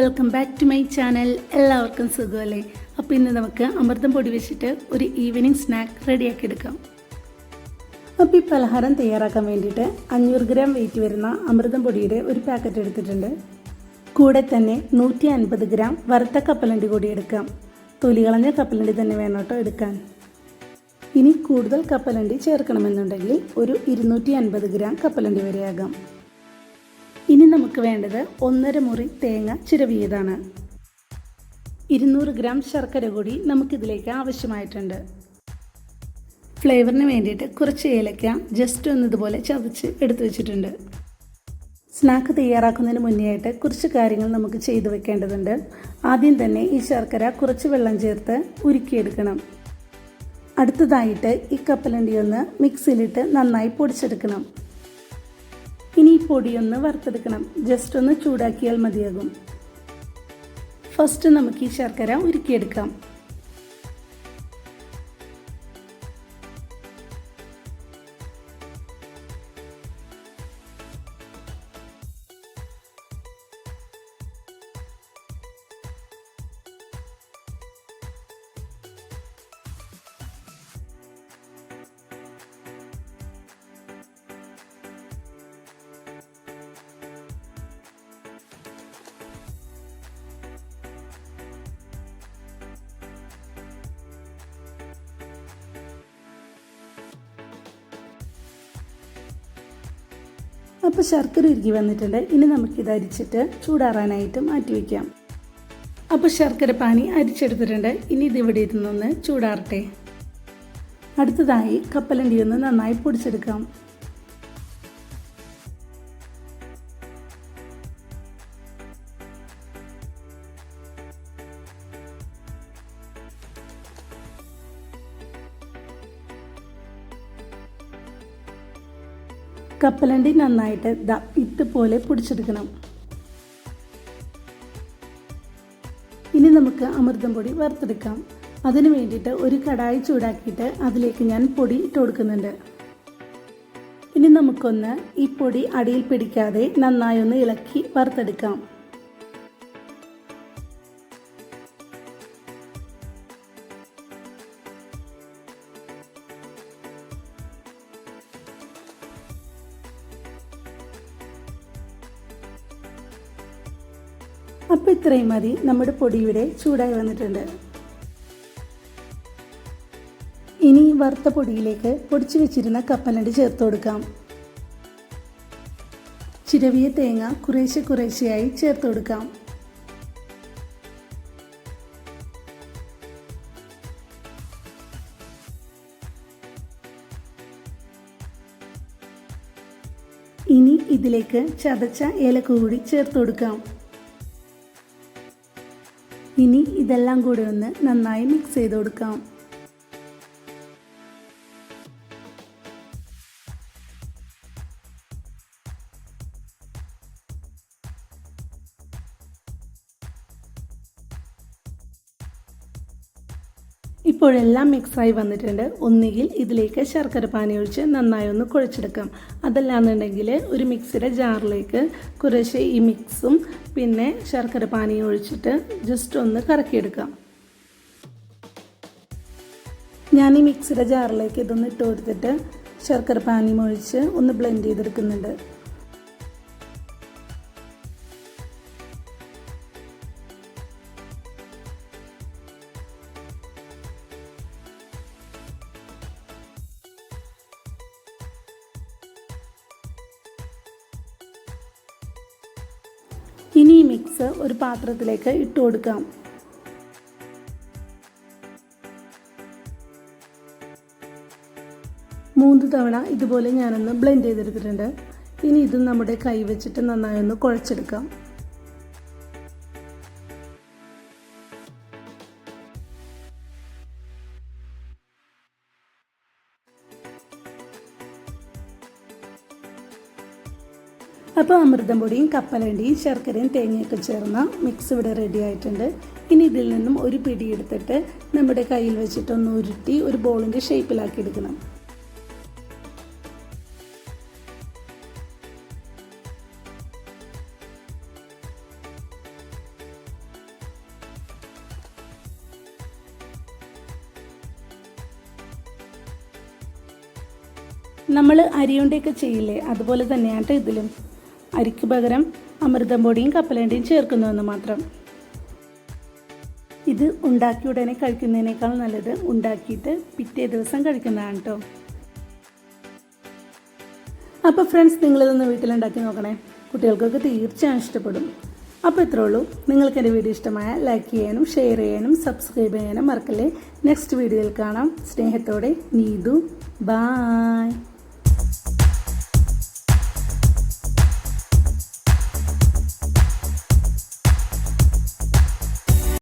Welcome back to my channel. എല്ലാവർക്കും സുഖമല്ലേ? അപ്പോൾ ഇന്ന് നമുക്ക് അമൃതം പൊടി വെച്ചിട്ട് ഒരു ഈവനിങ് സ്നാക്ക് റെഡിയാക്കി എടുക്കാം. അപ്പോൾ ഈ പലഹാരം തയ്യാറാക്കാൻ വേണ്ടിയിട്ട് 500 ഗ്രാം വെയിറ്റ് വരുന്ന അമൃതം പൊടിയുടെ ഒരു പാക്കറ്റ് എടുത്തിട്ടുണ്ട്. കൂടെ തന്നെ 150 ഗ്രാം വറുത്ത കപ്പലണ്ടി കൂടി എടുക്കാം. തൊലി കളഞ്ഞ കപ്പലണ്ടി തന്നെ വേണം കേട്ടോ എടുക്കാൻ. ഇനി കൂടുതൽ കപ്പലണ്ടി ചേർക്കണമെന്നുണ്ടെങ്കിൽ ഒരു 250 ഗ്രാം കപ്പലണ്ടി വരെയാകാം. ഇനി നമുക്ക് വേണ്ടത് 1/2 മുറി തേങ്ങ ചിരവിയതാണ്. 200 ഗ്രാം ശർക്കര കൂടി നമുക്കിതിലേക്ക് ആവശ്യമായിട്ടുണ്ട്. ഫ്ലേവറിന് വേണ്ടിയിട്ട് കുറച്ച് ഏലക്ക ജസ്റ്റ് ഒന്ന് ഇതുപോലെ ചതച്ച് എടുത്തു വെച്ചിട്ടുണ്ട്. സ്നാക്ക് തയ്യാറാക്കുന്നതിന് മുന്നേ ആയിട്ട് കുറച്ച് കാര്യങ്ങൾ നമുക്ക് ചെയ്തു വെക്കേണ്ടതുണ്ട്. ആദ്യം തന്നെ ഈ ശർക്കര കുറച്ച് വെള്ളം ചേർത്ത് ഉരുക്കിയെടുക്കണം. അടുത്തതായിട്ട് ഈ കപ്പലണ്ടി ഒന്ന് മിക്സിയിലിട്ട് നന്നായി പൊടിച്ചെടുക്കണം. ഇനി ഈ പൊടിയൊന്ന് വറുത്തെടുക്കണം. ജസ്റ്റ് ഒന്ന് ചൂടാക്കിയാൽ മതിയാകും. ഫസ്റ്റ് നമുക്ക് ഈ ശർക്കര ഉരുക്കിയെടുക്കാം. അപ്പോൾ ശർക്കര ഉരുക്കി വന്നിട്ടുണ്ട്. ഇനി നമുക്കിത് അരിച്ചിട്ട് ചൂടാറാനായിട്ട് മാറ്റി വയ്ക്കാം. അപ്പോൾ ശർക്കര പാനി അരിച്ചെടുത്തിട്ടുണ്ട്. ഇനി ഇത് ഇവിടെ ഇരുന്നൊന്ന് ചൂടാറട്ടെ. അടുത്തതായി കപ്പലണ്ടി ഒന്ന് നന്നായി പൊടിച്ചെടുക്കാം. കപ്പലണ്ടി നന്നായിട്ട് ഇതുപോലെ പൊടിച്ചെടുക്കണം. ഇനി നമുക്ക് അമൃതം പൊടി വറുത്തെടുക്കാം. അതിന് വേണ്ടിയിട്ട് ഒരു കടായി ചൂടാക്കിയിട്ട് അതിലേക്ക് ഞാൻ പൊടി ഇട്ട് കൊടുക്കുന്നുണ്ട്. ഇനി നമുക്കൊന്ന് ഈ പൊടി അടിയിൽ പിടിക്കാതെ നന്നായി ഒന്ന് ഇളക്കി വറുത്തെടുക്കാം. അപ്പോൾ ഇത്രയും മതി. നമ്മുടെ പൊടി ഇവിടെ ചൂടായി വന്നിട്ടുണ്ട്. ഇനി വറുത്ത പൊടിയിലേക്ക് പൊടിച്ചു വെച്ചിരുന്ന കപ്പലണ്ടി ചേർത്ത് കൊടുക്കാം. ചിരവിയ തേങ്ങ കുറേശ്ശെയായി ചേർത്ത് കൊടുക്കാം. ഇനി ഇതിലേക്ക് ചതച്ച ഏലക്ക കൂടി ചേർത്ത് കൊടുക്കാം. ഇനി ഇതെല്ലാം കൂടി ഒന്ന് നന്നായി മിക്സ് ചെയ്ത് കൊടുക്കാം. ഇപ്പോഴെല്ലാം മിക്സായി വന്നിട്ടുണ്ട്. ഒന്നുകിൽ ഇതിലേക്ക് ശർക്കര പാനി ഒഴിച്ച് നന്നായി ഒന്ന് കുഴച്ചെടുക്കാം. അതല്ലാന്നുണ്ടെങ്കിൽ ഒരു മിക്സിയുടെ ജാറിലേക്ക് കുറേശ്ശെ ഈ മിക്സും പിന്നെ ശർക്കര പാനി ഒഴിച്ചിട്ട് ജസ്റ്റ് ഒന്ന് കറക്കിയെടുക്കാം. ഞാൻ ഈ മിക്സിയുടെ ജാറിലേക്ക് ഇതൊന്ന് ഇട്ട് കൊടുത്തിട്ട് ശർക്കര പാനി ഒഴിച്ച് ഒന്ന് ബ്ലെൻഡ് ചെയ്തെടുക്കുന്നുണ്ട്. ഇനി ഈ മിക്സ് ഒരു പാത്രത്തിലേക്ക് ഇട്ട് കൊടുക്കാം. മൂന്ന് തവണ ഇതുപോലെ ഞാനൊന്ന് ബ്ലെൻഡ് ചെയ്തെടുത്തിട്ടുണ്ട്. ഇനി ഇത് നമ്മുടെ കൈ വെച്ചിട്ട് നന്നായി ഒന്ന് കുഴച്ചെടുക്കാം. അപ്പോൾ അമൃതം പൊടിയും കപ്പലണ്ടിയും ശർക്കരയും തേങ്ങയൊക്കെ ചേർന്ന മിക്സ് ഇവിടെ റെഡി ആയിട്ടുണ്ട്. ഇനി ഇതിൽ നിന്നും ഒരു പിടി എടുത്തിട്ട് നമ്മുടെ കയ്യിൽ വെച്ചിട്ടൊന്ന് ഉരുട്ടി ഒരു ബോളിൻ്റെ ഷേപ്പിലാക്കി എടുക്കണം. നമ്മൾ അരിയുണ്ടയൊക്കെ ചെയ്യില്ലേ, അതുപോലെ തന്നെയാണ് ഇതിലും. അരിക്ക് പകരം അമൃതം പൊടിയും കപ്പലണ്ടിയും ചേർക്കുന്നുവെന്ന് മാത്രം. ഇത് ഉണ്ടാക്കി ഉടനെ കഴിക്കുന്നതിനേക്കാൾ നല്ലത് ഉണ്ടാക്കിയിട്ട് പിറ്റേ ദിവസം കഴിക്കുന്നതാണ് കേട്ടോ. അപ്പോൾ ഫ്രണ്ട്സ്, നിങ്ങളിതൊന്ന് വീട്ടിലുണ്ടാക്കി നോക്കണേ. കുട്ടികൾക്കൊക്കെ തീർച്ചയായും ഇഷ്ടപ്പെടും. അപ്പോൾ ഇത്രേ ഉള്ളൂ. നിങ്ങൾക്ക് എൻ്റെ വീഡിയോ ഇഷ്ടമായ ലൈക്ക് ചെയ്യാനും ഷെയർ ചെയ്യാനും സബ്സ്ക്രൈബ് ചെയ്യാനും മറക്കല്ലേ. നെക്സ്റ്റ് വീഡിയോയിൽ കാണാം. സ്നേഹത്തോടെ നീതു. ബായ്.